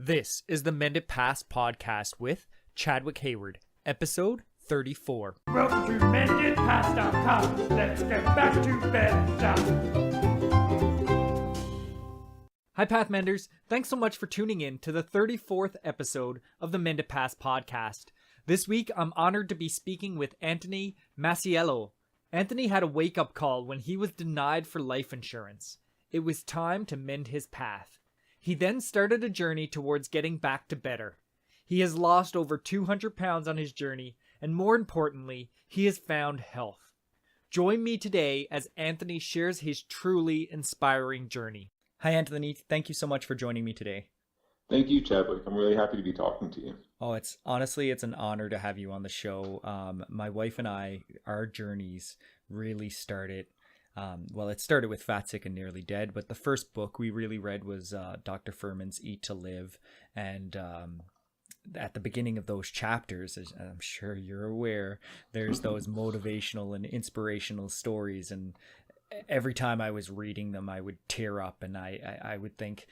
This is the Mended Paths Podcast with Chadwick Hayward, episode 34. Welcome to MendedPaths.com. Let's get back to bed. Hi, Path Menders. Thanks so much for tuning in to the 34th episode of the Mended Paths Podcast. This week, I'm honored to be speaking with Anthony Masiello. Anthony had a wake-up call when he was denied for life insurance. It was time to mend his path. He then started a journey towards getting back to better. He has lost over 200 pounds on his journey, and more importantly, he has found health. Join me today as Anthony shares his truly inspiring journey. Hi, Anthony. Thank you so much for joining me today. Thank you, Chadwick. I'm really happy to be talking to you. Oh, it's an honor to have you on the show. My wife and I, our journeys really started. It started with Fat, Sick, and Nearly Dead, but the first book we really read was Dr. Fuhrman's Eat to Live. And at the beginning of those chapters, as I'm sure you're aware, there's those motivational and inspirational stories. And every time I was reading them, I would tear up and I would think,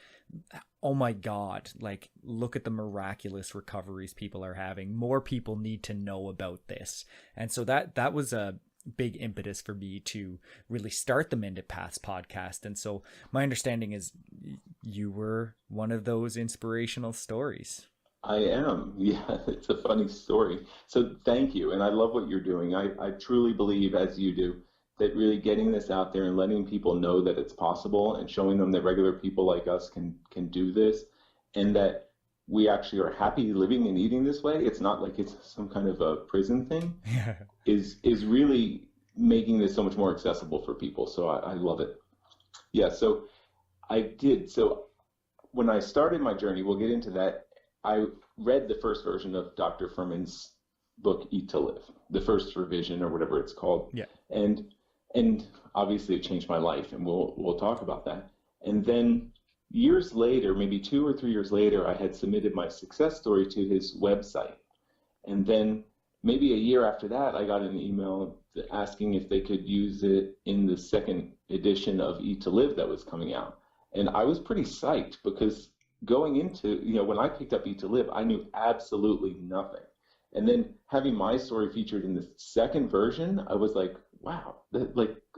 oh my God, like, look at the miraculous recoveries people are having. More people need to know about this. And so that was a big impetus for me to really start the Mended Paths podcast. And so my understanding is you were one of those inspirational stories. I am. Yeah, it's a funny story. So thank you. And I love what you're doing. I truly believe, as you do, that really getting this out there and letting people know that it's possible and showing them that regular people like us can do this, and that we actually are happy living and eating this way. It's not like it's some kind of a prison thing. is really making this so much more accessible for people. So I love it. Yeah, so I did. So when I started my journey, we'll get into that. I read the first version of Dr. Fuhrman's book, Eat to Live, the first revision or whatever it's called. Yeah. And obviously it changed my life, and we'll talk about that. And then years later, maybe 2 or 3 years later, I had submitted my success story to his website. And then maybe a year after that, I got an email asking if they could use it in the second edition of Eat to Live that was coming out. And I was pretty psyched, because going into, when I picked up Eat to Live, I knew absolutely nothing. And then having my story featured in the second version, I was like, wow,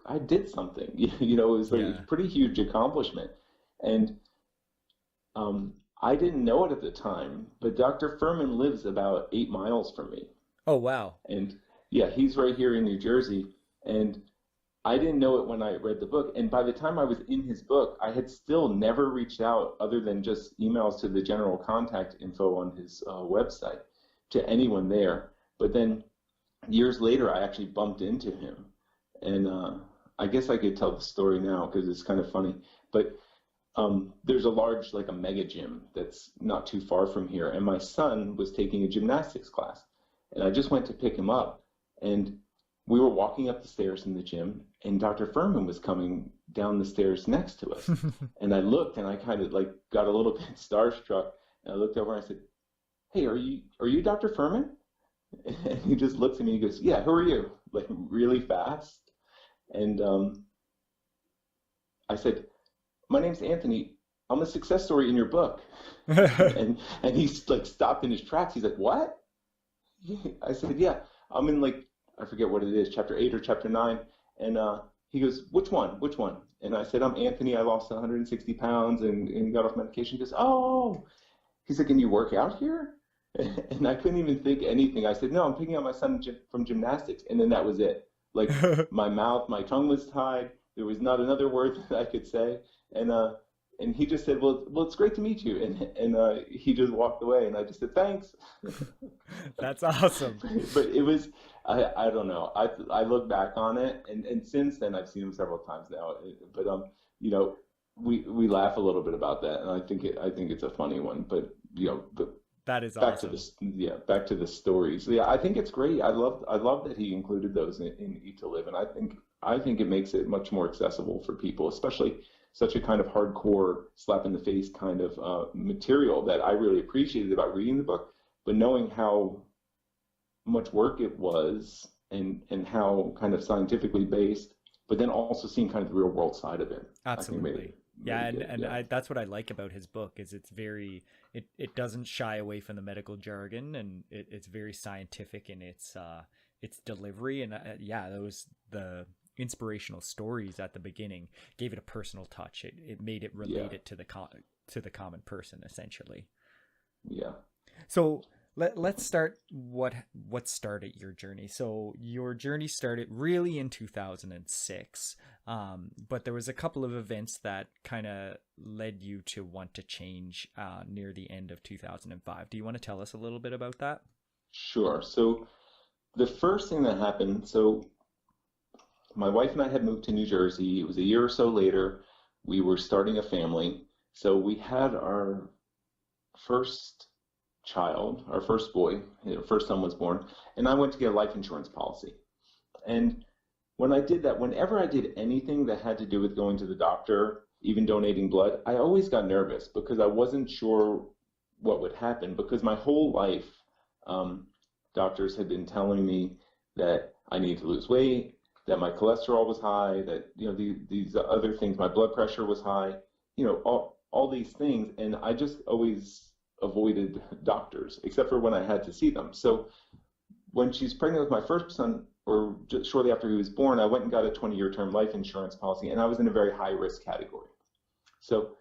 I did something. It was like a pretty huge accomplishment. And I didn't know it at the time, but Dr. Fuhrman lives about 8 miles from me. Oh, wow. And yeah, he's right here in New Jersey. And I didn't know it when I read the book. And by the time I was in his book, I had still never reached out, other than just emails to the general contact info on his website, to anyone there. But then years later, I actually bumped into him. And I guess I could tell the story now because it's kind of funny. But there's a large, like a mega gym that's not too far from here. And my son was taking a gymnastics class. And I just went to pick him up. And we were walking up the stairs in the gym, and Dr. Fuhrman was coming down the stairs next to us. And I looked, and I kind of got a little bit starstruck. And I looked over and I said, "Hey, are you Dr. Fuhrman?" And he just looks at me and he goes, "Yeah, who are you?" Like, really fast. And I said, "My name's Anthony. I'm a success story in your book." and he stopped in his tracks. He's like, "What?" I said, "Yeah, I'm in I forget what it is, chapter 8 or chapter 9. And he goes, Which one? And I said, "I'm Anthony. I lost 160 pounds and got off medication." He goes, "Oh." He's like, "And you work out here?" And I couldn't even think anything. I said, "No, I'm picking up my son from gymnastics." And then that was it. Like, my tongue was tied. There was not another word that I could say. And he just said, well, it's great to meet you. And he just walked away, and I just said, "Thanks." That's awesome. But it was, I don't know. I look back on it, and since then I've seen him several times now. But we laugh a little bit about that, and I think it's a funny one. But that is back awesome. Back to the stories. Yeah, I think it's great. I love that he included those in Eat to Live, and I think it makes it much more accessible for people, especially such a kind of hardcore slap in the face kind of material that I really appreciated about reading the book, but knowing how much work it was and how kind of scientifically based, but then also seeing kind of the real world side of it. Absolutely. Yeah, really good. Yeah. that's what I like about his book is it doesn't shy away from the medical jargon, and it's very scientific in its delivery, and the inspirational stories at the beginning gave it a personal touch. It made it related to the common person essentially. Yeah. So let's start what started your journey. So your journey started really in 2006, but there was a couple of events that kind of led you to want to change near the end of 2005. Do you want to tell us a little bit about that? Sure. So the first thing that happened, so my wife and I had moved to New Jersey. It was a year or so later. We were starting a family. So we had our first child, our first boy, our first son was born, and I went to get a life insurance policy. And when I did that, whenever I did anything that had to do with going to the doctor, even donating blood, I always got nervous because I wasn't sure what would happen, because my whole life, doctors had been telling me that I need to lose weight, that my cholesterol was high, that, you know, these other things, my blood pressure was high, you know, all these things. And I just always avoided doctors, except for when I had to see them. So when she's pregnant with my first son, or just shortly after he was born, I went and got a 20-year term life insurance policy, and I was in a very high risk category. So,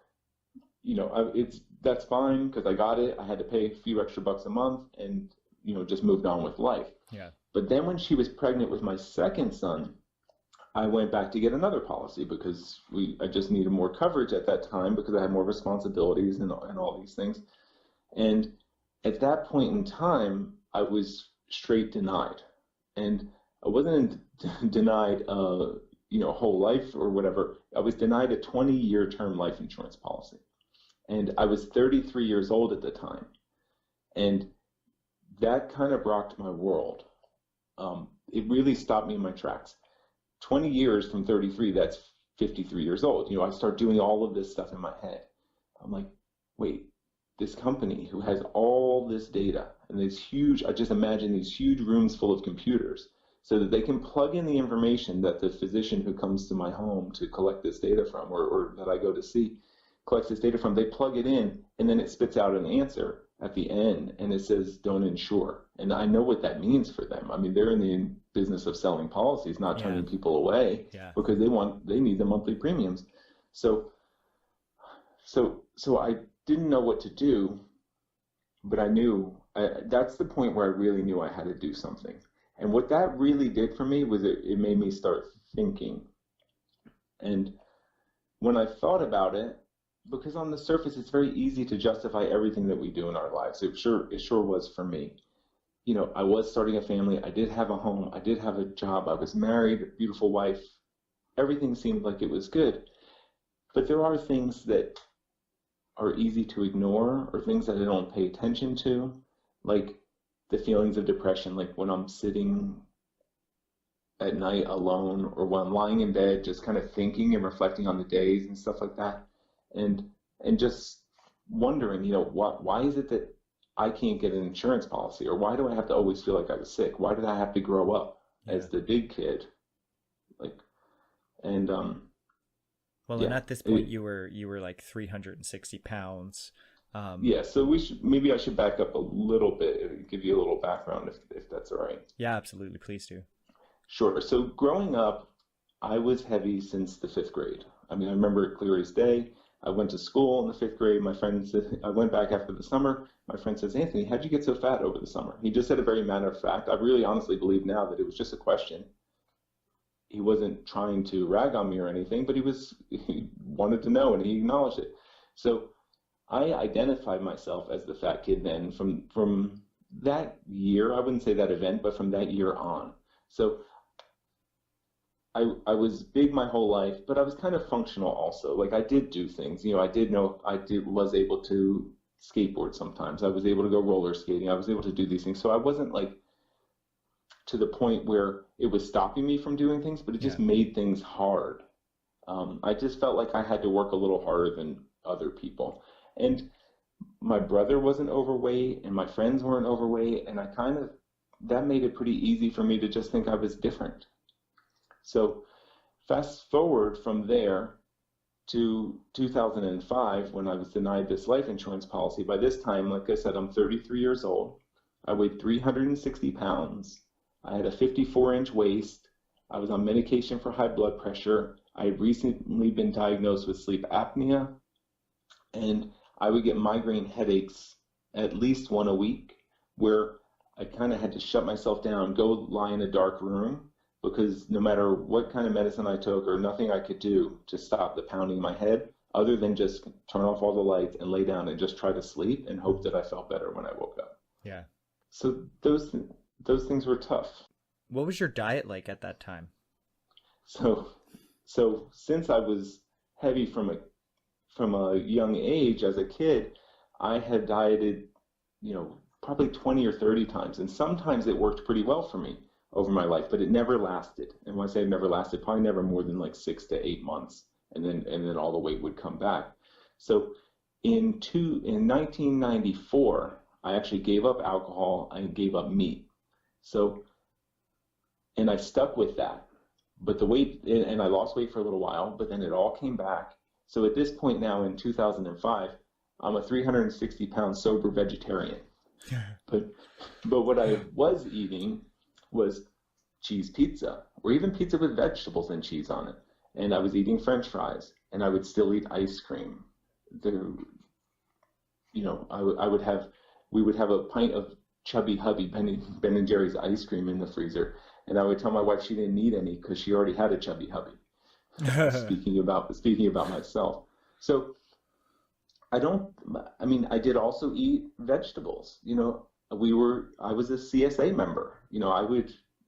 you know, that's fine because I got it. I had to pay a few extra bucks a month and, you know, just moved on with life. Yeah. But then when she was pregnant with my second son, I went back to get another policy because I just needed more coverage at that time because I had more responsibilities and all these things. And at that point in time, I was straight denied. And I wasn't denied, you know, whole life or whatever. I was denied a 20-year term life insurance policy. And I was 33 years old at the time. And that kind of rocked my world. It really stopped me in my tracks. 20 years from 33, that's 53 years old. You know, I start doing all of this stuff in my head. I'm like, wait, this company who has all this data and this huge, I just imagine these huge rooms full of computers so that they can plug in the information that the physician who comes to my home to collect this data from, or that I go to see, collects this data from, they plug it in and then it spits out an answer at the end and it says, don't insure. And I know what that means for them. I mean, they're in the business of selling policies, not turning people away because they need the monthly premiums. So I didn't know what to do, but I knew that's the point where I really knew I had to do something. And what that really did for me was it made me start thinking. And when I thought about it, because on the surface, it's very easy to justify everything that we do in our lives. It sure was for me. You know, I was starting a family. I did have a home. I did have a job. I was married, a beautiful wife. Everything seemed like it was good. But there are things that are easy to ignore, or things that I don't pay attention to, like the feelings of depression, like when I'm sitting at night alone, or when I'm lying in bed just kind of thinking and reflecting on the days and stuff like that, and just wondering, you know, why is it that I can't get an insurance policy, or why do I have to always feel like I was sick? Why did I have to grow up as the big kid? Like, and well, and at this point you were like 360 pounds. So maybe I should back up a little bit and give you a little background if that's all right. Yeah, absolutely. Please do. Sure. So growing up, I was heavy since the 5th grade. I mean, I remember it clear as day. I went to school in the 5th grade. My friend said, I went back after the summer. My friend says, Anthony, how'd you get so fat over the summer? He just said a very matter of fact. I really honestly believe now that it was just a question. He wasn't trying to rag on me or anything, but he wanted to know, and he acknowledged it. So I identified myself as the fat kid then from that year. I wouldn't say that event, but from that year on. So I was big my whole life, but I was kind of functional also. Like I did do things, you know, was able to skateboard sometimes. I was able to go roller skating. I was able to do these things. So I wasn't like to the point where it was stopping me from doing things, but it just made things hard. I just felt like I had to work a little harder than other people. And my brother wasn't overweight and my friends weren't overweight. And that made it pretty easy for me to just think I was different. So fast forward from there to 2005 when I was denied this life insurance policy. By this time, like I said, I'm 33 years old. I weighed 360 pounds. I had a 54-inch waist. I was on medication for high blood pressure. I had recently been diagnosed with sleep apnea, and I would get migraine headaches at least one a week, where I kind of had to shut myself down, go lie in a dark room, because no matter what kind of medicine I took or nothing I could do to stop the pounding in my head, other than just turn off all the lights and lay down and just try to sleep and hope that I felt better when I woke up. Yeah. So those things were tough. What was your diet like at that time? So since I was heavy from a young age as a kid, I had dieted, probably 20 or 30 times, and sometimes it worked pretty well for me over my life, but it never lasted. And when I say it never lasted, probably never more than like 6 to 8 months, and then all the weight would come back. So in 1994, I actually gave up alcohol. I gave up meat. And I stuck with that. But the weight, and I lost weight for a little while, but then it all came back. So at this point now in 2005, I'm a 360-pound sober vegetarian. But what I was eating was cheese pizza, or even pizza with vegetables and cheese on it. And I was eating French fries, and I would still eat ice cream. We would have a pint of Chubby Hubby Ben & Jerry's ice cream in the freezer, and I would tell my wife she didn't need any because she already had a Chubby Hubby. Speaking about myself. So I did also eat vegetables. I was a CSA member.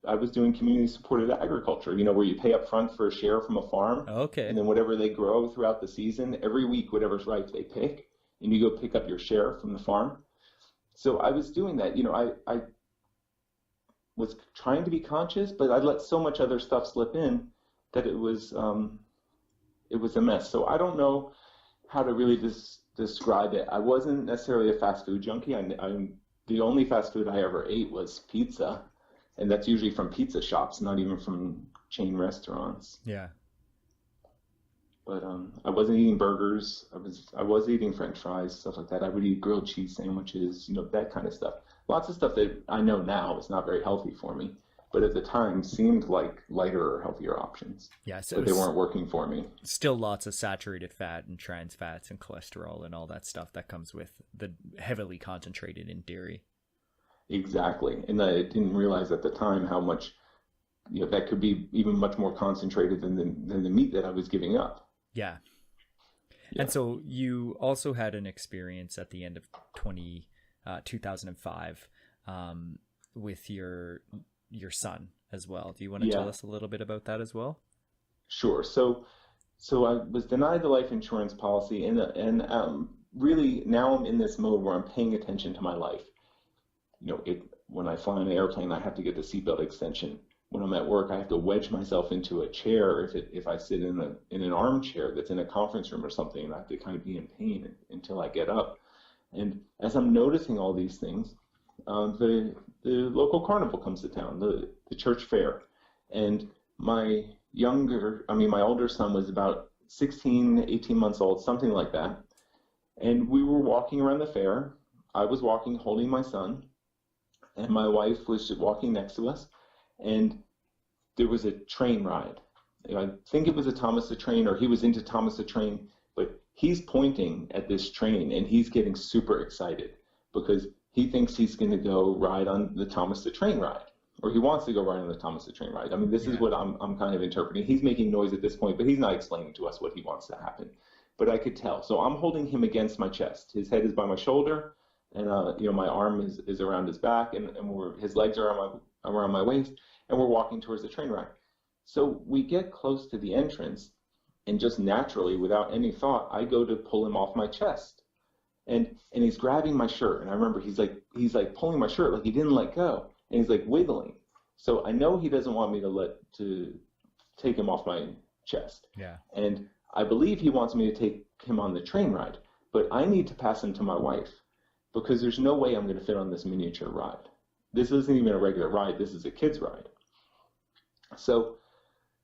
I was doing community supported agriculture, where you pay up front for a share from a farm. Okay. And then whatever they grow throughout the season, every week, whatever's ripe, they pick, and you go pick up your share from the farm. So I was doing that. I was trying to be conscious, but I let so much other stuff slip in that it was a mess. So I don't know how to really describe it. I wasn't necessarily a fast food junkie. The only fast food I ever ate was pizza, and that's usually from pizza shops, not even from chain restaurants. Yeah. But I wasn't eating burgers. I was eating French fries, stuff like that. I would eat grilled cheese sandwiches, that kind of stuff. Lots of stuff that I know now is not very healthy for me, but at the time seemed like lighter or healthier options. Yeah, so but they weren't working for me. Still lots of saturated fat and trans fats and cholesterol and all that stuff that comes with the heavily concentrated in dairy. Exactly, and I didn't realize at the time how much that could be even much more concentrated than the meat that I was giving up. Yeah. And so you also had an experience at the end of 2005 with your son as well. Do you want to tell us a little bit about that as well? Sure. So I was denied the life insurance policy, and really now I'm in this mode where I'm paying attention to my life. When I fly on an airplane, I have to get the seatbelt extension. When I'm at work, I have to wedge myself into a chair if I sit in an armchair that's in a conference room or something, and I have to kind of be in pain until I get up. And as I'm noticing all these things, the local carnival comes to town, the church fair. And my older son was about 16, 18 months old, something like that. And we were walking around the fair. I was walking, holding my son, and my wife was just walking next to us. And there was a train ride. I think it was a Thomas the Train, or he was into Thomas the Train, but he's pointing at this train and he's getting super excited because he thinks he's going to go ride on the Thomas the Train ride, or he wants to go ride on the Thomas the Train ride. This is what I'm kind of interpreting. He's making noise at this point, but he's not explaining to us what he wants to happen. But I could tell. So I'm holding him against my chest. His head is by my shoulder, and my arm is around his back, and his legs are around my waist, and we're walking towards the train ride. So we get close to the entrance, and just naturally, without any thought, I go to pull him off my chest, and he's grabbing my shirt, and I remember he's like pulling my shirt like he didn't let go, and he's like wiggling. So I know he doesn't want me to take him off my chest. Yeah. And I believe he wants me to take him on the train ride, but I need to pass him to my wife because there's no way I'm going to fit on this miniature ride. This isn't even a regular ride. This is a kid's ride. So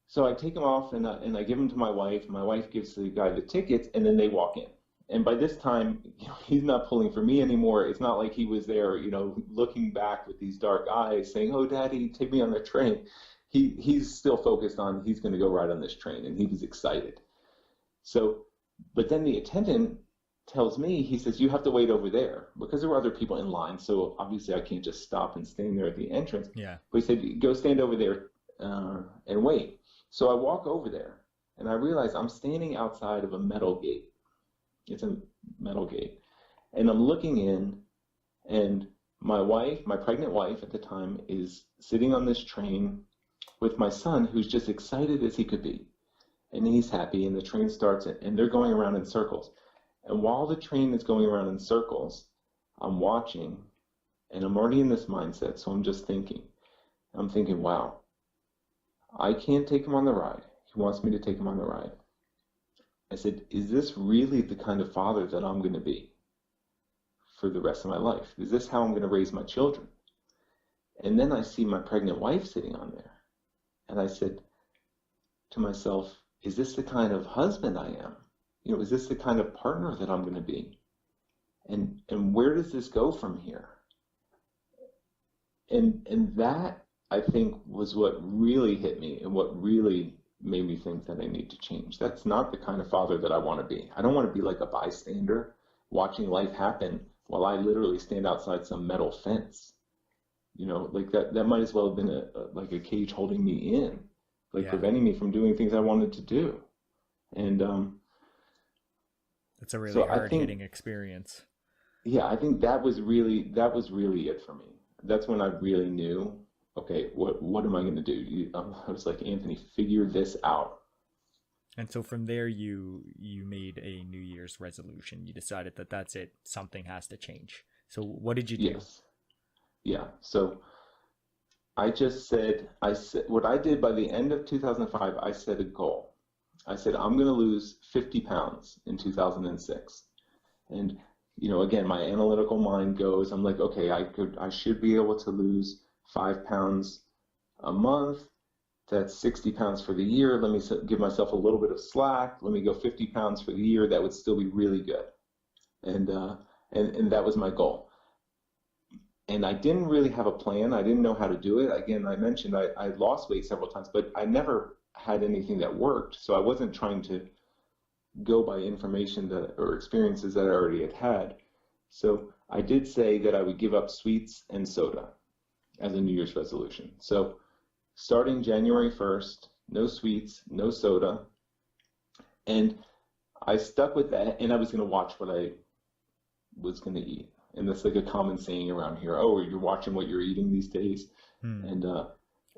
So I take them off and I give them to my wife. My wife gives the guy the tickets, and then they walk in. And by this time, he's not pulling for me anymore. It's not like he was there, looking back with these dark eyes saying, "Oh, Daddy, take me on the train." He's still focused on he's going to go ride on this train, and he was excited. So, but then the attendant tells me, he says, "You have to wait over there," because there were other people in line. So obviously I can't just stop and stand there at the entrance. Yeah. But he said, "Go stand over there and wait." So I walk over there, and I realize I'm standing outside of a metal gate. It's a metal gate. And I'm looking in, and my wife, my pregnant wife at the time, is sitting on this train with my son, who's just excited as he could be. And he's happy, and the train starts, and they're going around in circles. And while the train is going around in circles, I'm watching, and I'm already in this mindset, so I'm just thinking. I'm thinking, wow, I can't take him on the ride. He wants me to take him on the ride. I said, is this really the kind of father that I'm going to be for the rest of my life? Is this how I'm going to raise my children? And then I see my pregnant wife sitting on there. And I said to myself, is this the kind of husband I am? Is this the kind of partner that I'm going to be? And where does this go from here? And that, I think, was what really hit me and what really made me think that I need to change. That's not the kind of father that I want to be. I don't want to be like a bystander watching life happen while I literally stand outside some metal fence. Like that might as well have been like a cage holding me in, preventing me from doing things I wanted to do. And it's a really hard-hitting experience. Yeah, I think that was really it for me. That's when I really knew, okay, what am I going to do? I was like, Anthony, figure this out. And so from there, you made a New Year's resolution. You decided that that's it. Something has to change. So what did you do? Yes. Yeah. So I said what I did by the end of 2005, I set a goal. I said, I'm going to lose 50 pounds in 2006. And, again, my analytical mind goes, I'm like, okay, I should be able to lose 5 pounds a month. That's 60 pounds for the year. Let me give myself a little bit of slack. Let me go 50 pounds for the year. That would still be really good. And that was my goal. And I didn't really have a plan. I didn't know how to do it. Again, I mentioned I lost weight several times, but I never had anything that worked. So I wasn't trying to go by information or experiences that I already had. So I did say that I would give up sweets and soda as a New Year's resolution. So starting January 1st, no sweets, no soda. And I stuck with that, and I was going to watch what I was going to eat. And that's like a common saying around here. Oh, you're watching what you're eating these days.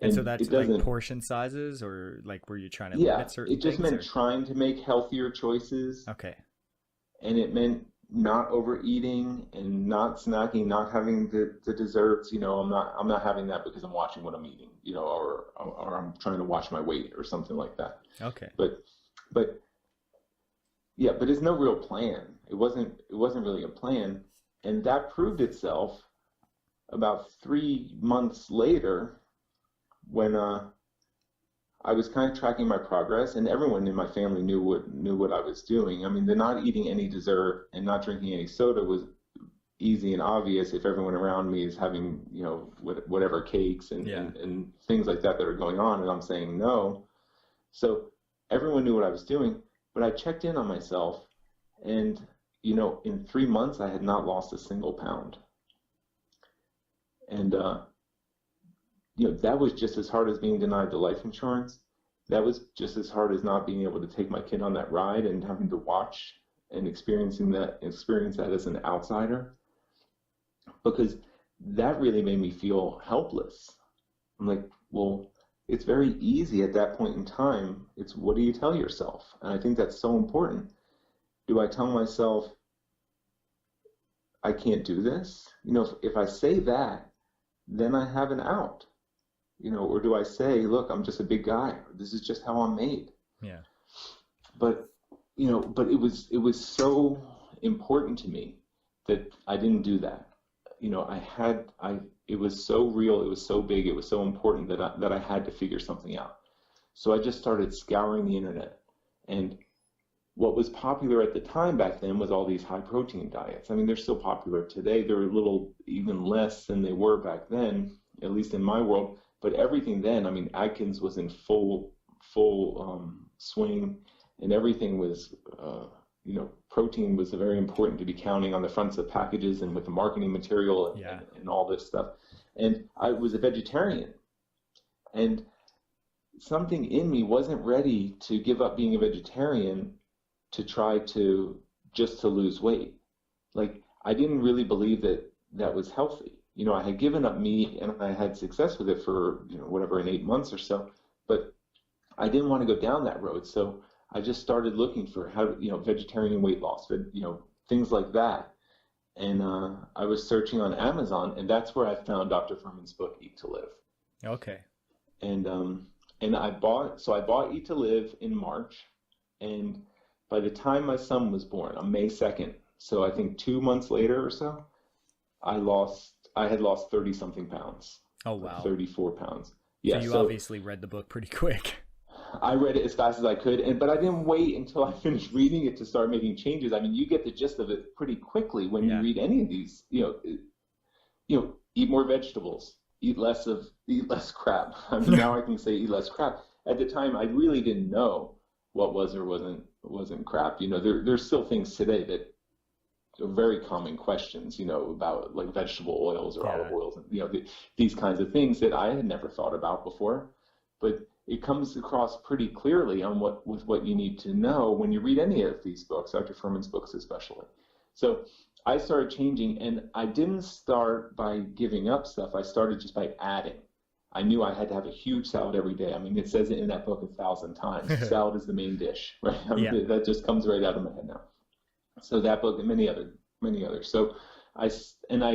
And so that's like portion sizes, or like were you trying to limit certain things? It just meant trying to make healthier choices. Okay. And it meant not overeating and not snacking, not having the desserts. I'm not having that because I'm watching what I'm eating, or I'm trying to watch my weight or something like that. Okay. But it's no real plan. It wasn't really a plan. And that proved itself about 3 months later when I was kind of tracking my progress, and everyone in my family knew what I was doing. I mean, the not eating any dessert and not drinking any soda was easy and obvious if everyone around me is having, whatever cakes and things like that are going on, and I'm saying no. So everyone knew what I was doing, but I checked in on myself, and in 3 months, I had not lost a single pound. And, that was just as hard as being denied the life insurance. That was just as hard as not being able to take my kid on that ride and having to watch and experience that as an outsider. Because that really made me feel helpless. I'm like, well, it's very easy at that point in time. It's what do you tell yourself? And I think that's so important. Do I tell myself, I can't do this? If I say that, then I have an out. Or do I say, look, I'm just a big guy. This is just how I'm made. Yeah. But it was so important to me that I didn't do that. It was so real. It was so big. It was so important that I had to figure something out. So I just started scouring the internet. And what was popular at the time back then was all these high protein diets. I mean, they're still popular today. They're a little even less than they were back then, at least in my world. But everything then, I mean, Atkins was in full swing, and everything was, protein was very important to be counting on the fronts of packages and with the marketing material and all this stuff. And I was a vegetarian, and something in me wasn't ready to give up being a vegetarian to try to lose weight. Like, I didn't really believe that was healthy. I had given up meat and I had success with it for, in 8 months or so, but I didn't want to go down that road. So I just started looking for how, vegetarian weight loss, things like that. And I was searching on Amazon, and that's where I found Dr. Fuhrman's book, Eat to Live. Okay. And I bought Eat to Live in March, and by the time my son was born on May 2nd, so I think 2 months later or so, I had lost 30 something pounds. Oh, wow. 34 pounds. Yeah. So you obviously read the book pretty quick. I read it as fast as I could, but I didn't wait until I finished reading it to start making changes. I mean, you get the gist of it pretty quickly when you read any of these. Eat more vegetables, eat less crap. I mean, now I can say eat less crap. At the time, I really didn't know what was or wasn't crap. There's still things today that are very common questions, about like vegetable oils or olive oils, and these kinds of things that I had never thought about before. But it comes across pretty clearly on what you need to know when you read any of these books, Dr. Fuhrman's books especially. So I started changing, and I didn't start by giving up stuff. I started just by adding. I knew I had to have a huge salad every day. I mean, it says it in that book 1,000 times. Salad is the main dish, right? I mean, that just comes right out of my head now. So that book and many others. So I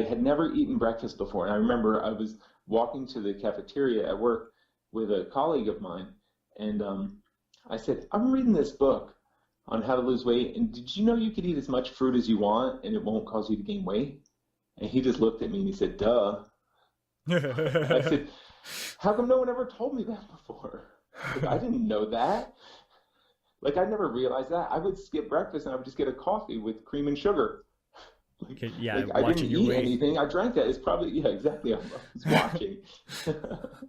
had never eaten breakfast before. And I remember I was walking to the cafeteria at work with a colleague of mine, and I said, I'm reading this book on how to lose weight, and did you know you could eat as much fruit as you want and it won't cause you to gain weight? And he just looked at me and he said, duh. I said, how come no one ever told me that before? Like, I didn't know that. Like, I never realized that. I would skip breakfast and I would just get a coffee with cream and sugar. I didn't eat anything. I drank that. It's probably, exactly. I was watching.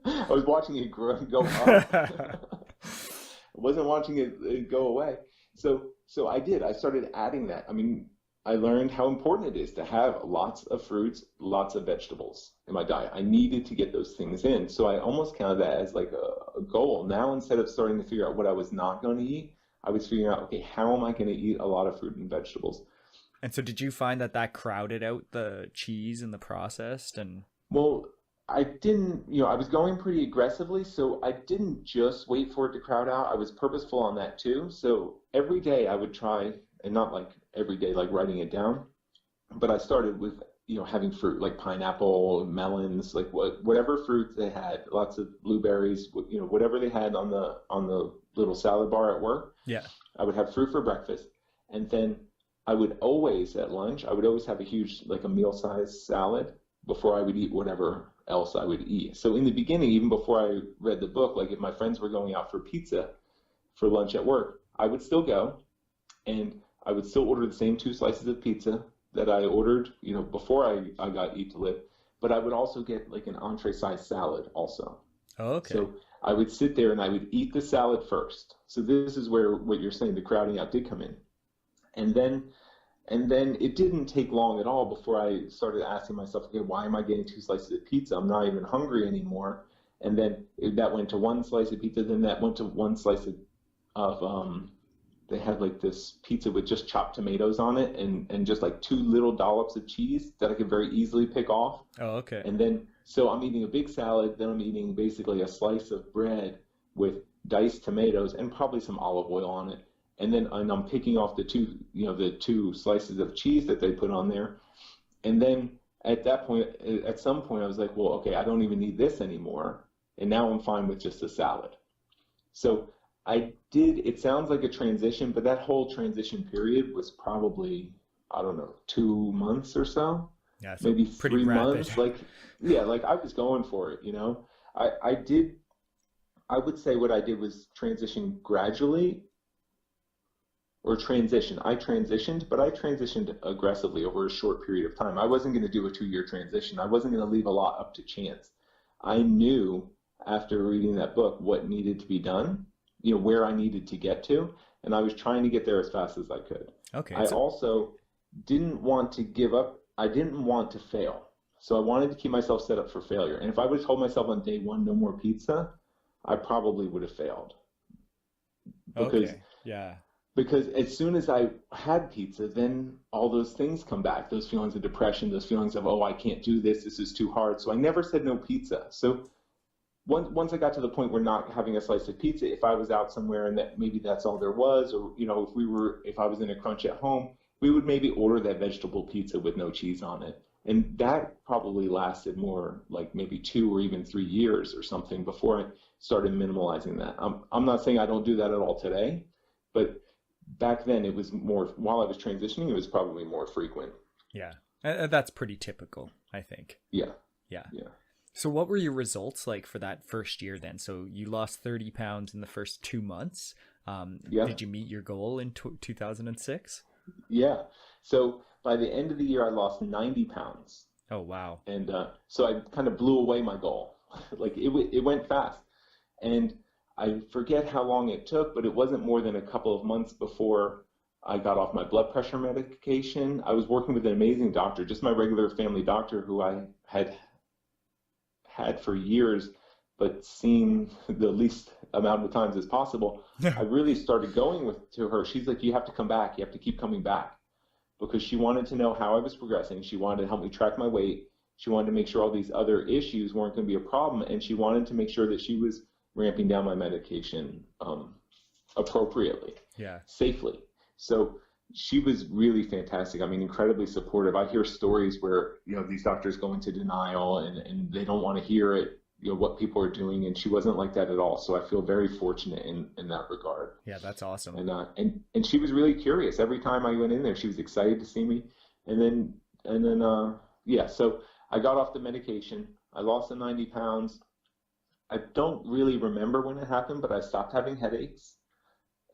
I was watching it go up. I wasn't watching it go away. So I did. I started adding that. I mean, I learned how important it is to have lots of fruits, lots of vegetables in my diet. I needed to get those things in. So I almost counted that as like a goal. Now, instead of starting to figure out what I was not going to eat, I was figuring out, okay, how am I going to eat a lot of fruit and vegetables? And so did you find that crowded out the cheese and the processed? Well, I didn't, I was going pretty aggressively, so I didn't just wait for it to crowd out. I was purposeful on that too. So every day I would try, and not like every day, like writing it down, but I started with, having fruit like pineapple, melons, like whatever fruit they had, lots of blueberries, whatever they had on the little salad bar at work. Yeah. I would have fruit for breakfast, and then I would always, at lunch, I would always have a huge, like a meal-sized salad before I would eat whatever else I would eat. So in the beginning, even before I read the book, like if my friends were going out for pizza for lunch at work, I would still go, and I would still order the same 2 slices of pizza that I ordered, before I got Eat to Live, but I would also get like an entree-sized salad also. Oh, okay. So I would sit there and I would eat the salad first. So this is where what you're saying, the crowding out did come in. And then it didn't take long at all before I started asking myself, okay, why am I getting 2 slices of pizza? I'm not even hungry anymore. And then that went to 1 slice of pizza. Then that went to 1 slice of they had like this pizza with just chopped tomatoes on it and just like 2 little dollops of cheese that I could very easily pick off. Oh, okay. And then, so I'm eating a big salad. Then I'm eating basically a slice of bread with diced tomatoes and probably some olive oil on it. And then I'm picking off the 2 slices of cheese that they put on there. And then at some point, I was like, well, okay, I don't even need this anymore. And now I'm fine with just a salad. So it sounds like a transition, but that whole transition period was probably, I don't know, 2 months or so. Yeah, so maybe pretty 3 rapid. months. Like I was going for it, I did I would say what I did was transition gradually, or transition. I transitioned, but I transitioned aggressively over a short period of time. I wasn't going to do a 2-year transition. I wasn't going to leave a lot up to chance. I knew after reading that book what needed to be done, where I needed to get to, and I was trying to get there as fast as I could. Okay. I also didn't want to give up. I didn't want to fail. So I wanted to keep myself set up for failure. And if I would have told myself on day 1, no more pizza, I probably would have failed. Because, okay. Yeah. Because as soon as I had pizza, then all those things come back, those feelings of depression, those feelings of, oh, I can't do this, this is too hard. So I never said no pizza. So once I got to the point where not having a slice of pizza, if I was out somewhere and that maybe that's all there was, or, if I was in a crunch at home, we would maybe order that vegetable pizza with no cheese on it. And that probably lasted more like maybe 2 or even 3 years or something before I started minimalizing that. I'm not saying I don't do that at all today, but back then it was more, while I was transitioning, it was probably more frequent. Yeah. That's pretty typical, I think. Yeah. Yeah. Yeah. So what were your results like for that first year then? So you lost 30 pounds in the first 2 months. Yeah. Did you meet your goal in 2006? Yeah. So by the end of the year, I lost 90 pounds. Oh, wow. And so I kind of blew away my goal. Like it went fast. And I forget how long it took, but it wasn't more than a couple of months before I got off my blood pressure medication. I was working with an amazing doctor, just my regular family doctor who I had for years, but seen the least amount of times as possible. I really started going to her. She's like, you have to come back. You have to keep coming back. Because she wanted to know how I was progressing. She wanted to help me track my weight. She wanted to make sure all these other issues weren't going to be a problem. And she wanted to make sure that she was ramping down my medication appropriately, safely. So she was really fantastic. I mean, incredibly supportive. I hear stories where, these doctors go into denial and they don't want to hear it, what people are doing. And she wasn't like that at all. So I feel very fortunate in that regard. Yeah, that's awesome. And she was really curious. Every time I went in there, she was excited to see me. And then, so I got off the medication. I lost the 90 pounds. I don't really remember when it happened, but I stopped having headaches.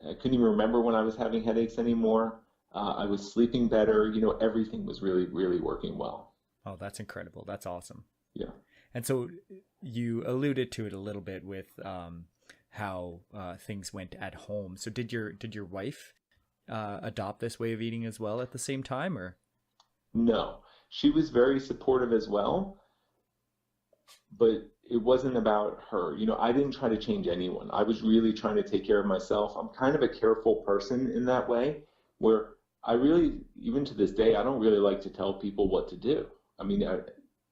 I couldn't even remember when I was having headaches anymore. I was sleeping better. Everything was really, really working well. Oh, that's incredible. That's awesome. Yeah. And so you alluded to it a little bit with how things went at home. So did your wife adopt this way of eating as well at the same time, or? No, she was very supportive as well, but it wasn't about her. I didn't try to change anyone. I was really trying to take care of myself. I'm kind of a careful person in that way, where I really, even to this day, I don't really like to tell people what to do. I mean,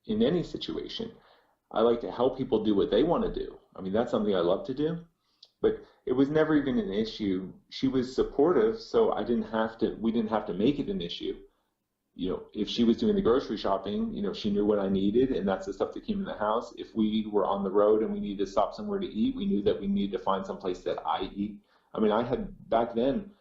in any situation, I like to help people do what they want to do. I mean, that's something I love to do, but it was never even an issue. She was supportive, so we didn't have to make it an issue. If she was doing the grocery shopping, she knew what I needed, and that's the stuff that came in the house. If we were on the road and we needed to stop somewhere to eat, we knew that we needed to find some place that I eat. I mean, I had back then,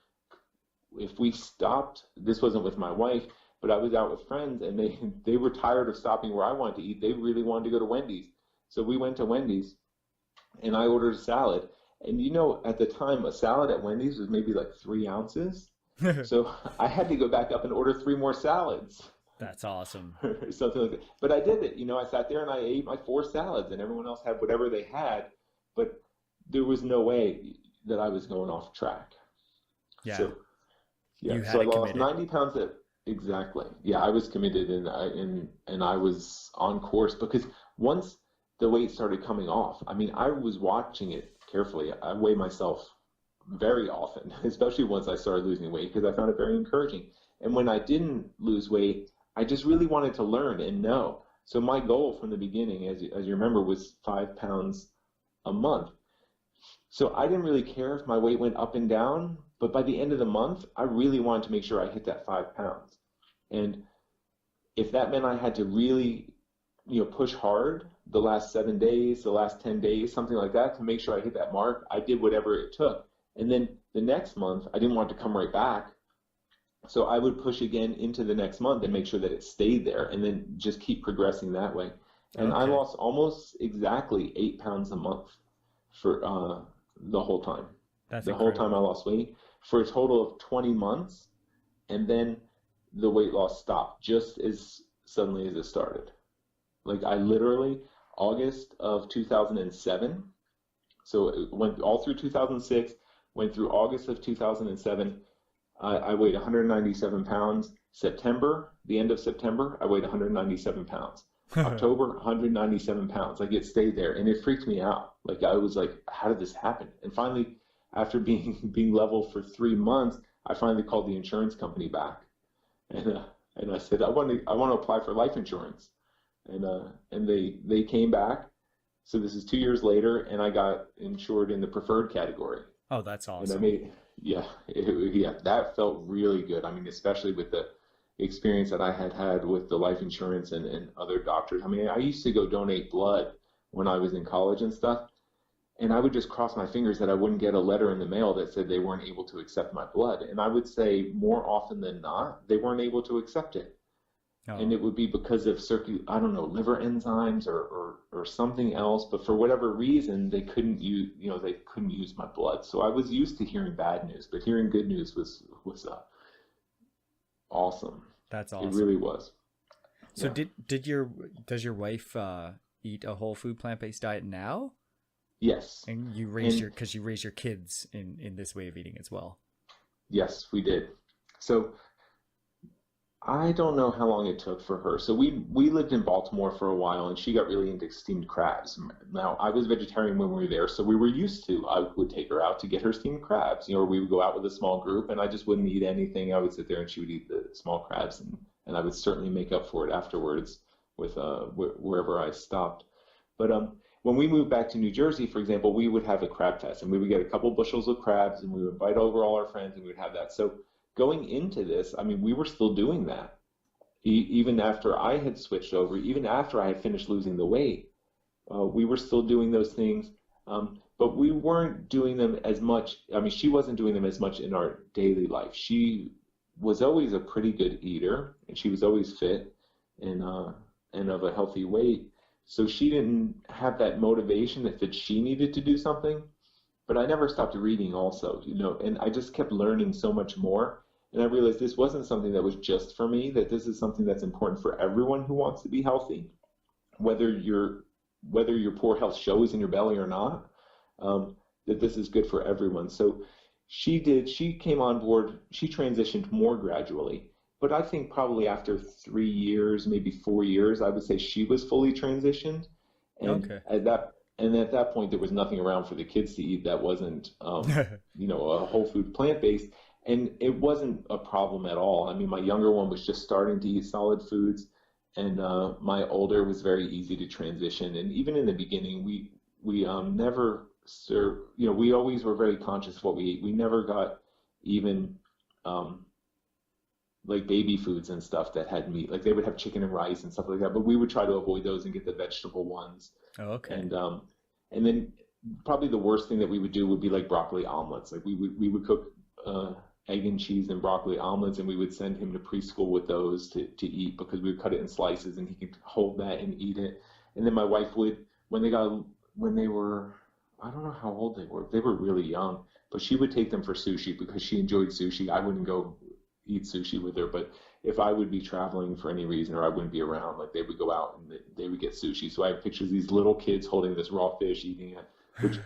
if we stopped, this wasn't with my wife, but I was out with friends and they were tired of stopping where I wanted to eat. They really wanted to go to Wendy's. So we went to Wendy's and I ordered a salad. And at the time, a salad at Wendy's was maybe like 3 ounces. So I had to go back up and order 3 more salads. That's awesome. Or something like that. But I did it. I sat there and I ate my 4 salads and everyone else had whatever they had. But there was no way that I was going off track. Yeah. So I lost 90 pounds exactly. Yeah, I was committed and I was on course, because once the weight started coming off, I mean, I was watching it carefully. I weigh myself very often, especially once I started losing weight, because I found it very encouraging. And when I didn't lose weight, I just really wanted to learn and know. So my goal from the beginning, as you remember, was 5 pounds a month. So I didn't really care if my weight went up and down, but by the end of the month, I really wanted to make sure I hit that 5 pounds. And if that meant I had to really, push hard the last 7 days, the last 10 days, something like that, to make sure I hit that mark, I did whatever it took. And then the next month, I didn't want to come right back. So I would push again into the next month and make sure that it stayed there, and then just keep progressing that way. And I lost almost exactly 8 pounds a month. for the whole time. That's The whole incredible. time I lost weight for a total of 20 months. And then the weight loss stopped just as suddenly as it started. Like I literally, August of 2007, so it went all through 2006, went through August of 2007. I weighed 197 pounds. September, the end of September, I weighed 197 pounds. October, 197 pounds. Like it stayed there, and it freaked me out. Like I was like, how did this happen? And finally, after being level for 3 months, I finally called the insurance company back, and I said, I want to apply for life insurance, and they came back. So this is 2 years later, and I got insured in the preferred category. Oh, that's And I awesome. made, yeah, yeah, that felt really good. I mean, especially with the experience that I had had with the life insurance and other doctors. I mean, I used to go donate blood when I was in college and stuff, and I would just cross my fingers that I wouldn't get a letter in the mail that said they weren't able to accept my blood. And I would say more often than not, they weren't able to accept it. And Oh, it would be because of I don't know, liver enzymes or something else, but for whatever reason they couldn't use my blood. So I was used to hearing bad news, but hearing good news was awesome. that's It awesome. really was. So Yeah. does your wife eat a whole food plant-based diet now? Yes. And you raise And because you raise your kids in this way of eating as well. yes, we did. So I don't know how long it took for her. So we lived in Baltimore for a while, and she got really into steamed crabs. Now I was vegetarian when we were there, so we were used to. I would take her out to get her steamed crabs, or we would go out with a small group, and I just wouldn't eat anything. I would sit there, and she would eat the small crabs, and I would certainly make up for it afterwards with wherever I stopped. But when we moved back to New Jersey, for example, we would have a crab fest, and we would get a couple bushels of crabs, and we would invite over all our friends, and we would have that. So going into this, I mean, we were still doing that. Even after I had switched over, even after I had finished losing the weight, we were still doing those things, but we weren't doing them as much. I mean, she wasn't doing them as much in our daily life. She was always a pretty good eater, and she was always fit and of a healthy weight. So she didn't have that motivation that she needed to do something. But I never stopped reading also, and I just kept learning so much more. And I realized this wasn't something that was just for me, that this is something that's important for everyone who wants to be healthy, whether your poor health shows in your belly or not, that this is good for everyone. So she came on board, she transitioned more gradually. But I think probably after 3 years, maybe 4 years, I would say she was fully transitioned. And Okay. at that point, there was nothing around for the kids to eat that wasn't, a whole food plant-based. And it wasn't a problem at all. I mean, my younger one was just starting to eat solid foods, and my older was very easy to transition. And even in the beginning, we never served, we always were very conscious of what we ate. We never got even um, like baby foods and stuff that had meat. Like they would have chicken and rice and stuff like that, but we would try to avoid those and get the vegetable ones. Oh, okay. And then probably the worst thing that we would do would be like broccoli omelets. Like we would cook egg and cheese and broccoli omelets, and we would send him to preschool with those to eat, because we would cut it in slices and he could hold that and eat it. And then my wife would, when they were, I don't know how old they were really young, but she would take them for sushi because she enjoyed sushi. I wouldn't go eat sushi with her, but if I would be traveling for any reason or I wouldn't be around, like they would go out and they would get sushi. So I have pictures of these little kids holding this raw fish, eating it,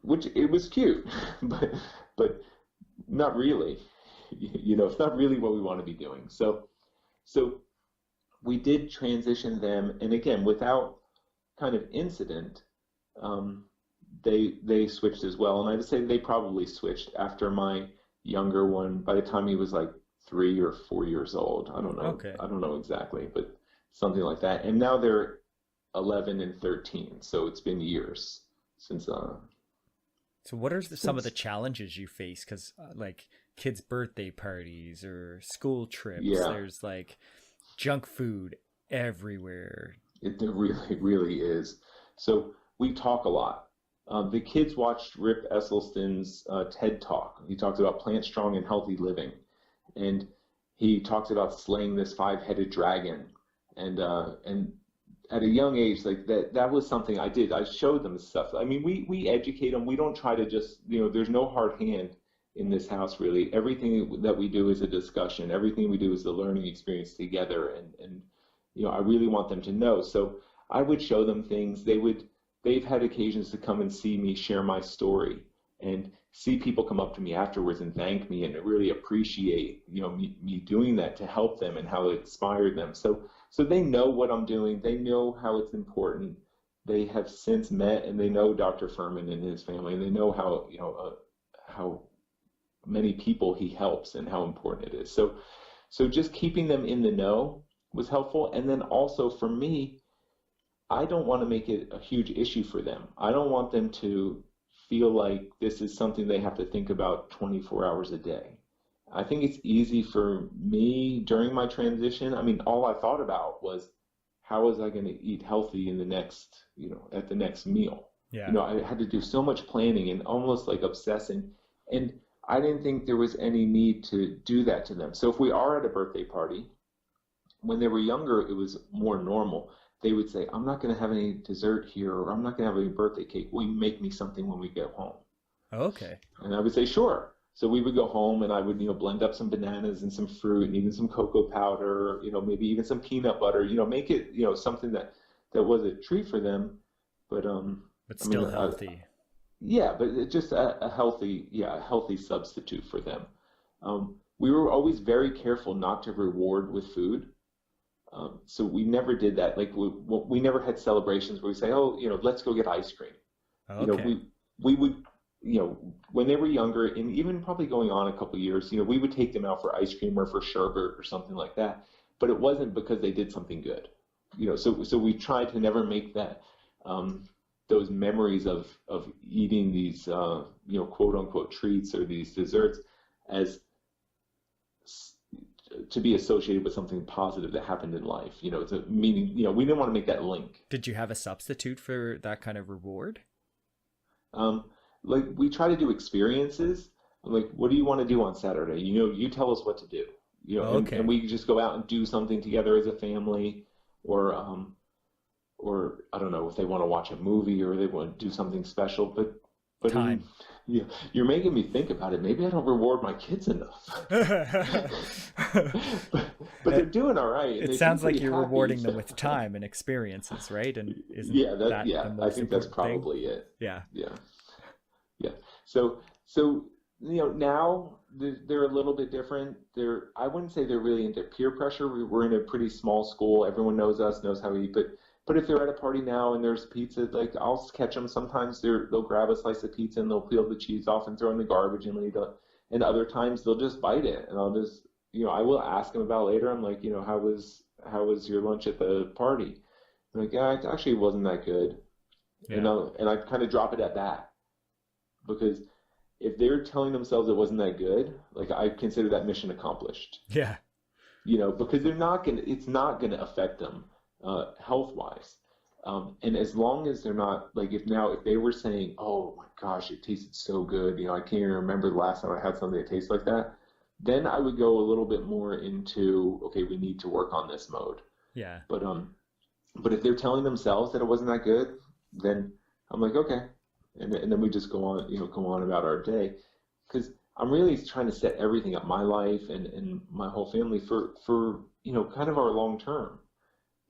which it was cute, but not really. It's not really what we want to be doing. So we did transition them, and again, without kind of incident, they switched as well. And I would say they probably switched after my younger one. By the time he was like 3 or 4 years old, I don't know. Okay. I don't know exactly, but something like that. And now they're 11 and 13, so it's been years since So what are some of the since challenges you face? Because like kids' birthday parties or school trips, yeah, there's like junk food everywhere. it really really is. So we talk a lot. The kids watched Rip Esselstyn's TED Talk. He talks about plant strong and healthy living, and he talks about slaying this five-headed dragon, and at a young age, like that was something I did. I showed them stuff. I mean, we educate them. We don't try to just, there's no hard hand in this house, really. Everything that we do is a discussion. Everything we do is a learning experience together. And I really want them to know. So I would show them things. They've had occasions to come and see me share my story and see people come up to me afterwards and thank me and really appreciate, me doing that to help them and how it inspired them. So they know what I'm doing. They know how it's important. They have since met and they know Dr. Fuhrman and his family, and they know how many people he helps and how important it is. So just keeping them in the know was helpful. And then also for me, I don't want to make it a huge issue for them. I don't want them to feel like this is something they have to think about 24 hours a day. I think it's easy for me during my transition. I mean, all I thought about was, how was I going to eat healthy in the next, at the next meal? Yeah. I had to do so much planning and almost like obsessing. And I didn't think there was any need to do that to them. So if we are at a birthday party, when they were younger, it was more normal. They would say, I'm not going to have any dessert here, or I'm not going to have any birthday cake. Will you make me something when we get home? Okay. And I would say, sure. So we would go home and I would, blend up some bananas and some fruit and even some cocoa powder, maybe even some peanut butter, make it, something that was a treat for them, but still healthy. Yeah, but it's just a healthy substitute for them. We were always very careful not to reward with food. So we never did that. Like we never had celebrations where we say, oh, let's go get ice cream. Okay. We would, when they were younger, and even probably going on a couple of years, we would take them out for ice cream or for sherbet or something like that. But it wasn't because they did something good. So we tried to never make that those memories of eating these quote unquote treats or these desserts as to be associated with something positive that happened in life. It's a meaning, we didn't want to make that link. Did you have a substitute for that kind of reward? Like we try to do experiences. Like, what do you want to do on Saturday? You tell us what to do. Okay. And we just go out and do something together as a family, or I don't know if they want to watch a movie or they want to do something special. But time. You're making me think about it. Maybe I don't reward my kids enough. but they're doing all right. It sounds like you're rewarding them with time and experiences, right? And isn't that the most I think that's important probably thing? it. Yeah. So now they're a little bit different. I wouldn't say they're really into peer pressure. We're in a pretty small school. Everyone knows us, knows how we eat. But if they're at a party now and there's pizza, like I'll catch them. Sometimes they'll grab a slice of pizza and they'll peel the cheese off and throw it in the garbage and leave it. And other times they'll just bite it, and I'll just, I will ask them about it later. I'm like, how was your lunch at the party? I'm like, yeah, it actually wasn't that good. Yeah. And I kind of drop it at that, because if they're telling themselves it wasn't that good, like I consider that mission accomplished. Yeah. Because it's not gonna affect them health-wise. And as long as they're not, like if they were saying, oh my gosh, it tasted so good, I can't even remember the last time I had something that tastes like that, then I would go a little bit more into, okay, we need to work on this mode. Yeah. But if they're telling themselves that it wasn't that good, then I'm like, okay. And then we just go on about our day, because I'm really trying to set everything up, my life and my whole family for kind of our long term.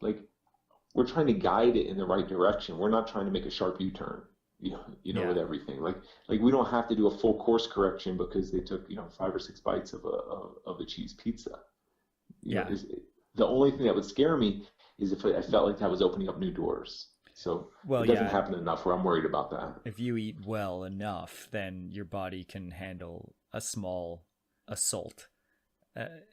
Like we're trying to guide it in the right direction. We're not trying to make a sharp U-turn, with everything. Like we don't have to do a full course correction because they took 5 or 6 bites of a cheese pizza. The only thing that would scare me is if I felt like that was opening up new doors. So it doesn't happen enough where I'm worried about that. If you eat well enough, then your body can handle a small assault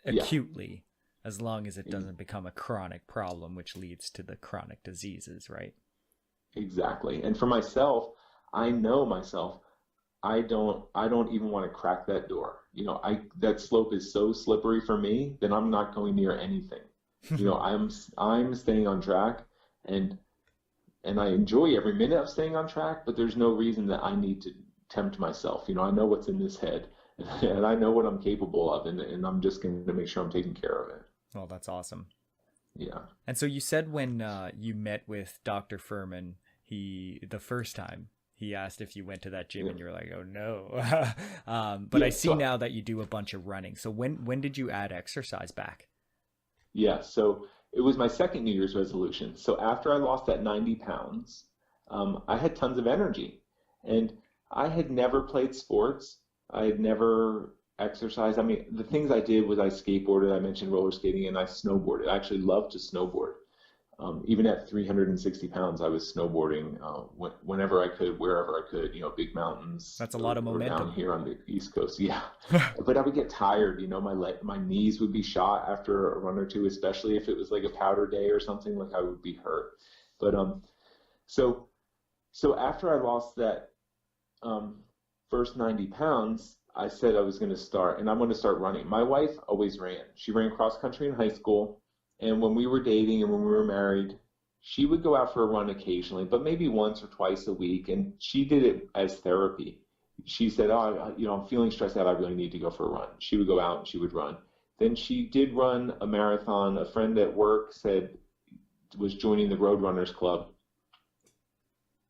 acutely, as long as it doesn't become a chronic problem, which leads to the chronic diseases, right? Exactly. And for myself, I know myself, I don't even want to crack that door. That slope is so slippery for me that I'm not going near anything. I'm staying on track, and I enjoy every minute of staying on track, but there's no reason that I need to tempt myself. I know what's in this head, and I know what I'm capable of, and I'm just going to make sure I'm taking care of it. Well, that's awesome. Yeah. And so you said when you met with Dr. Fuhrman, the first time he asked if you went to that gym, Yeah. and you're like, oh no. But Yeah, I see now that you do a bunch of running. So when did you add exercise back? Yeah, so it was my second New Year's resolution. So after I lost that 90 pounds, I had tons of energy. And I had never played sports. I had never exercised. I mean, the things I did was I skateboarded, I mentioned roller skating, and I snowboarded. I actually loved to snowboard. Even at 360 pounds, I was snowboarding whenever I could, wherever I could, big mountains. That's a lot of or momentum. down here on the East Coast. Yeah. But I would get tired, my knees would be shot after a run or two, especially if it was like a powder day or something, like I would be hurt. But so after I lost that first 90 pounds, I said I was going to start, and I'm going to start running. My wife always ran. She ran cross country in high school. And when we were dating and when we were married, she would go out for a run occasionally, but maybe once or twice a week. And she did it as therapy. She said, oh, I'm feeling stressed out. I really need to go for a run. She would go out and she would run. Then she did run a marathon. A friend at work was joining the Road Runners Club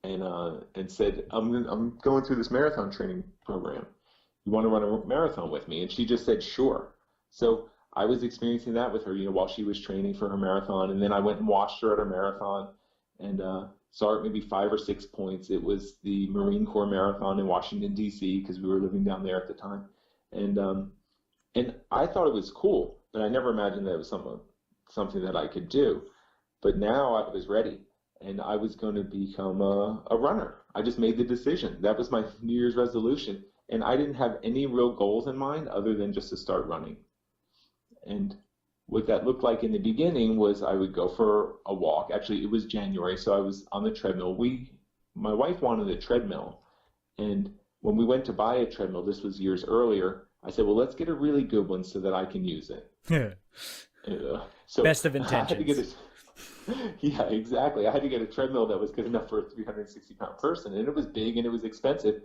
and said, I'm going through this marathon training program. You want to run a marathon with me? And she just said, sure. So I was experiencing that with her, while she was training for her marathon. And then I went and watched her at her marathon and saw it maybe 5 or 6 points. It was the Marine Corps Marathon in Washington, D.C., because we were living down there at the time. And I thought it was cool, but I never imagined that it was something that I could do. But now I was ready, and I was going to become a runner. I just made the decision. That was my New Year's resolution. And I didn't have any real goals in mind other than just to start running. And what that looked like in the beginning was I would go for a walk. Actually, it was January, so I was on the treadmill. My wife wanted a treadmill. And when we went to buy a treadmill, this was years earlier, I said, well, let's get a really good one so that I can use it. So best of intentions. Yeah, exactly. I had to get a treadmill that was good enough for a 360-pound person. And it was big and it was expensive.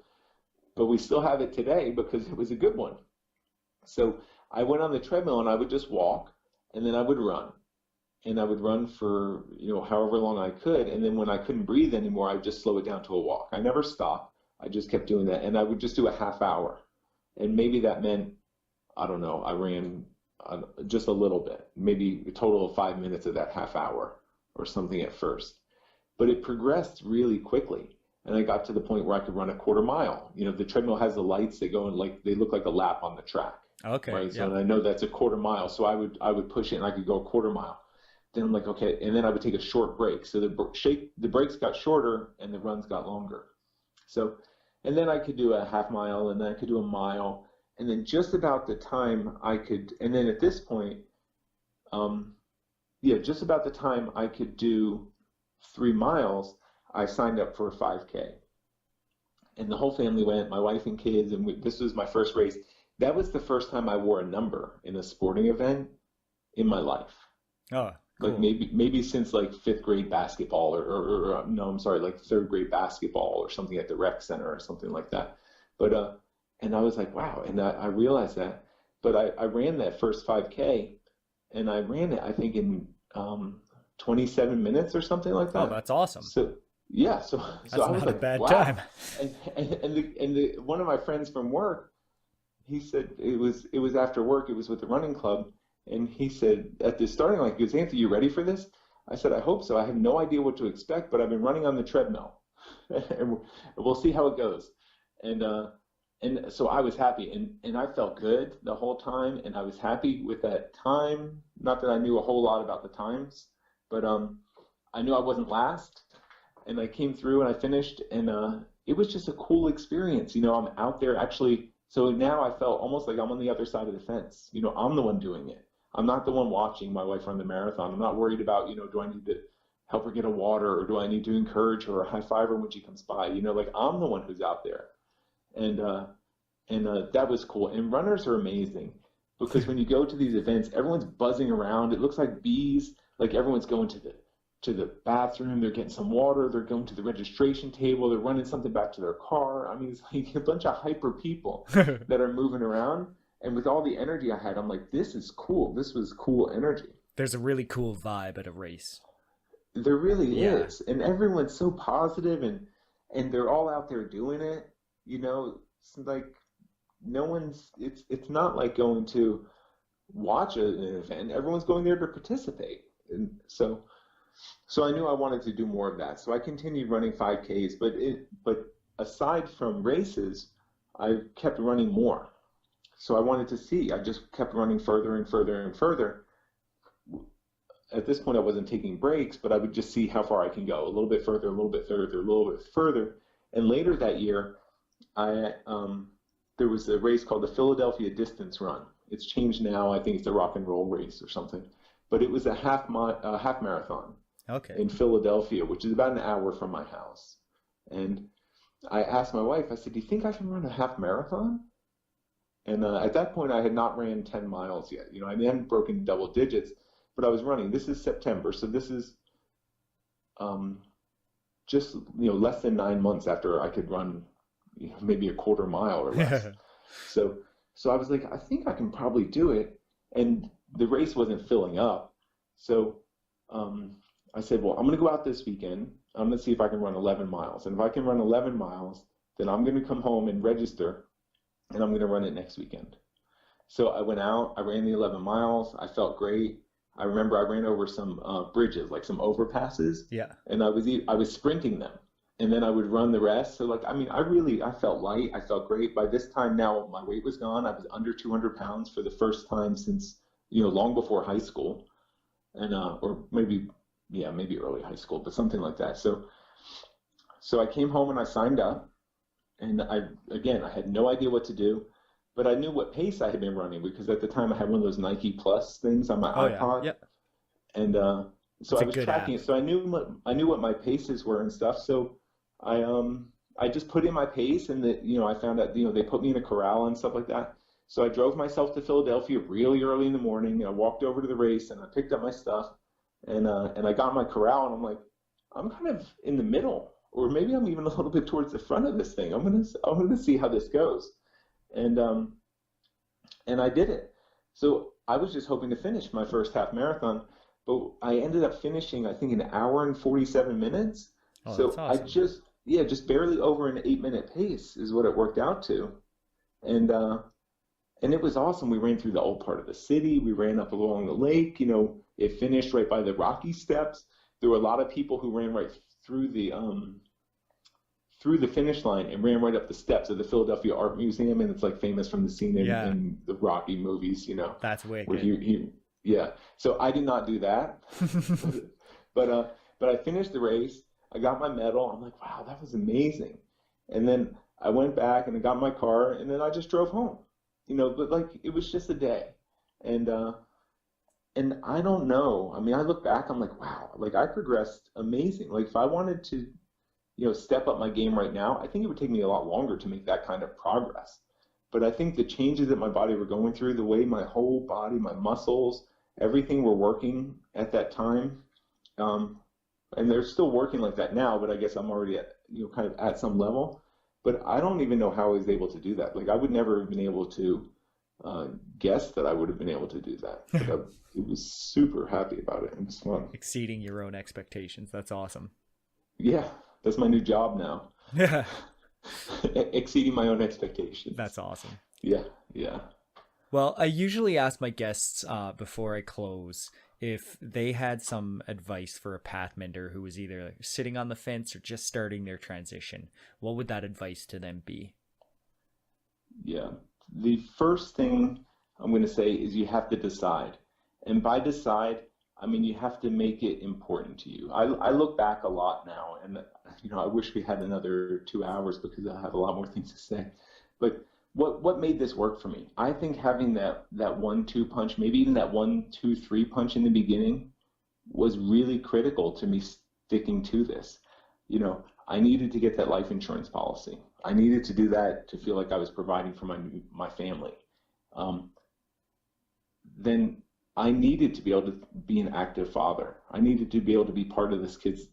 But we still have it today because it was a good one. So I went on the treadmill and I would just walk, and then I would run. And I would run for, however long I could. And then when I couldn't breathe anymore, I would just slow it down to a walk. I never stopped. I just kept doing that. And I would just do a half hour. And maybe that meant, I don't know, I ran just a little bit, maybe a total of 5 minutes of that half hour or something at first. But it progressed really quickly. And I got to the point where I could run a quarter mile. The treadmill has the lights that go in, they look like a lap on the track. Okay. Right. So yeah. I know that's a quarter mile. So I would push it and I could go a quarter mile. Then I'm like, okay. And then I would take a short break. So the breaks got shorter and the runs got longer. So, and then I could do a half mile and then I could do a mile. And then just about the time and then at this point, just about the time I could do 3 miles, I signed up for a 5K. And the whole family went, my wife and kids, and this was my first race. That was the first time I wore a number in a sporting event in my life. Oh, cool. Like maybe since like 5th grade basketball or no, I'm sorry, like 3rd grade basketball or something at the rec center or something like that. But, and I was like, wow. And I realized that, but I ran that first 5K and I ran it, I think in 27 minutes or something like that. Oh, that's awesome. So yeah. So that's I was not like, a bad wow. time. And one of my friends from work, he said it was after work. It was with the running club. And he said at the starting line, he goes, Anthony, you ready for this? I said, I hope so. I have no idea what to expect, but I've been running on the treadmill. And we'll see how it goes. And so I was happy. And I felt good the whole time. And I was happy with that time. Not that I knew a whole lot about the times, but I knew I wasn't last. And I came through and I finished. And it was just a cool experience. I'm out there actually. So now I felt almost like I'm on the other side of the fence. I'm the one doing it. I'm not the one watching my wife run the marathon. I'm not worried about, do I need to help her get a water or do I need to encourage her or high five her when she comes by? Like I'm the one who's out there. And that was cool. And runners are amazing because when you go to these events, everyone's buzzing around. It looks like bees. Like everyone's going to the bathroom, they're getting some water, they're going to the registration table, they're running something back to their car. I mean, it's like a bunch of hyper people that are moving around. And with all the energy I had, I'm like, this is cool. This was cool energy. There's a really cool vibe at a race. There really Yeah. is, and everyone's so positive, and they're all out there doing it. It's like no one's. It's not like going to watch an event. Everyone's going there to participate, and so I knew I wanted to do more of that. So I continued running 5Ks, but aside from races, I kept running more. So I wanted to see. I just kept running further and further and further. At this point, I wasn't taking breaks, but I would just see how far I can go. A little bit further, a little bit further, a little bit further. And later that year, there was a race called the Philadelphia Distance Run. It's changed now. I think it's a rock and roll race or something. But it was a half marathon in Philadelphia, which is about an hour from my house. And I asked my wife, I said, do you think I can run a half marathon? And at that point, I had not ran 10 miles yet. I hadn't broken double digits, but I was running. This is September, so this is just less than 9 months after I could run maybe a quarter mile or less. So I was like, I think I can probably do it. And the race wasn't filling up. So I said, well, I'm going to go out this weekend. I'm going to see if I can run 11 miles. And if I can run 11 miles, then I'm going to come home and register, and I'm going to run it next weekend. So I went out, I ran the 11 miles. I felt great. I remember I ran over some bridges, like some overpasses. Yeah. And I was sprinting them, and then I would run the rest. So I felt light. I felt great. By this time now, my weight was gone. I was under 200 pounds for the first time since, long before high school, and or maybe early high school, but something like that. So I came home and I signed up, and I had no idea what to do, but I knew what pace I had been running because at the time I had one of those Nike Plus things on my iPod. Yeah. And so I was tracking it. So I knew what my paces were and stuff. So I just put in my pace, and I found out they put me in a corral and stuff like that. So I drove myself to Philadelphia really early in the morning. I walked over to the race and I picked up my stuff, and I got in my corral, and I'm like, I'm kind of in the middle, or maybe I'm even a little bit towards the front of this thing. I'm gonna see how this goes, and I did it. So I was just hoping to finish my first half marathon, but I ended up finishing, I think, an hour and 47 minutes. Oh, so that's awesome. I just barely over an 8-minute pace is what it worked out to, and it was awesome. We ran through the old part of the city. We ran up along the lake. It finished right by the Rocky Steps. There were a lot of people who ran right through the finish line and ran right up the steps of the Philadelphia Art Museum, and it's like famous from the scene in the Rocky movies. That's wicked. Where So I did not do that, but I finished the race. I got my medal. I'm like, wow, that was amazing. And then I went back and I got my car, and then I just drove home. But it was just a day, and I don't know. I mean, I look back, I'm like, wow, I progressed amazing. If I wanted to, step up my game right now, I think it would take me a lot longer to make that kind of progress. But I think the changes that my body were going through, the way my whole body, my muscles, everything were working at that time, and they're still working like that now. But I guess I'm already at, kind of at some level. But I don't even know how I was able to do that. I would never have been able to guess that I would have been able to do that. But I was super happy about it. It was fun. Exceeding your own expectations. That's awesome. Yeah, that's my new job now. Yeah. Exceeding my own expectations. That's awesome. Yeah. Well, I usually ask my guests before I close if they had some advice for a path mender who was either sitting on the fence or just starting their transition. What would that advice to them be? Yeah. The first thing I'm going to say is you have to decide. And by decide, I mean you have to make it important to you. I look back a lot now, and I wish we had another 2 hours because I have a lot more things to say. But what made this work for me? I think having that 1-2 punch, maybe even that 1-2-3 punch in the beginning was really critical to me sticking to this. I needed to get that life insurance policy. I needed to do that to feel like I was providing for my family. Then I needed to be able to be an active father. I needed to be able to be part of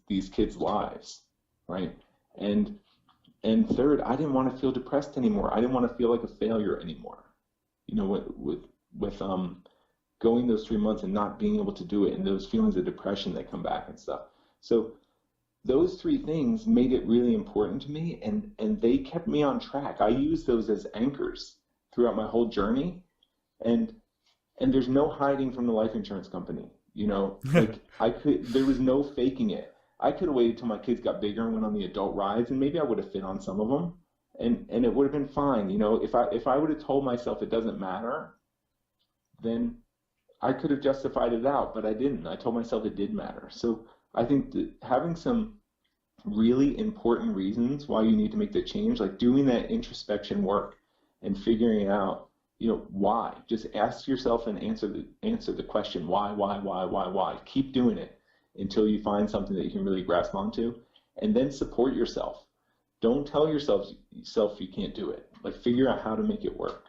these kids' lives, right? And third, I didn't want to feel depressed anymore. I didn't want to feel like a failure anymore. going those 3 months and not being able to do it, and those feelings of depression that come back and stuff. So those 3 things made it really important to me, and they kept me on track. I used those as anchors throughout my whole journey, and there's no hiding from the life insurance company. You know, like there was no faking it. I could have waited till my kids got bigger and went on the adult rides, and maybe I would have fit on some of them, and it would have been fine. You know, if I would have told myself it doesn't matter, then I could have justified it out, but I didn't. I told myself it did matter. So I think that having some really important reasons why you need to make the change, like doing that introspection work and figuring out, you know, why. Just ask yourself and answer the question, why? Keep doing it until you find something that you can really grasp onto, and then support yourself. Don't tell yourself you can't do it. Like, figure out how to make it work.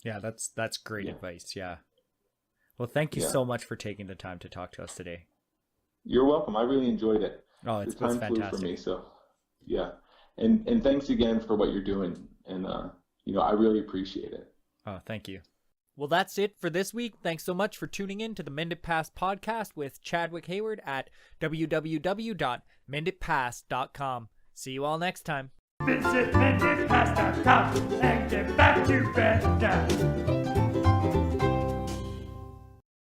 Yeah, that's great advice. Yeah. Well, thank you so much for taking the time to talk to us today. You're welcome. I really enjoyed it. Oh, it's time fantastic. flew for me. So, yeah. And thanks again for what you're doing. And, you know, I really appreciate it. Oh, thank you. Well, that's it for this week. Thanks so much for tuning in to the Mended Paths Podcast with Chadwick Hayward at www.mendedpaths.com. See you all next time. Visit mendedpaths.com and get back to bed now.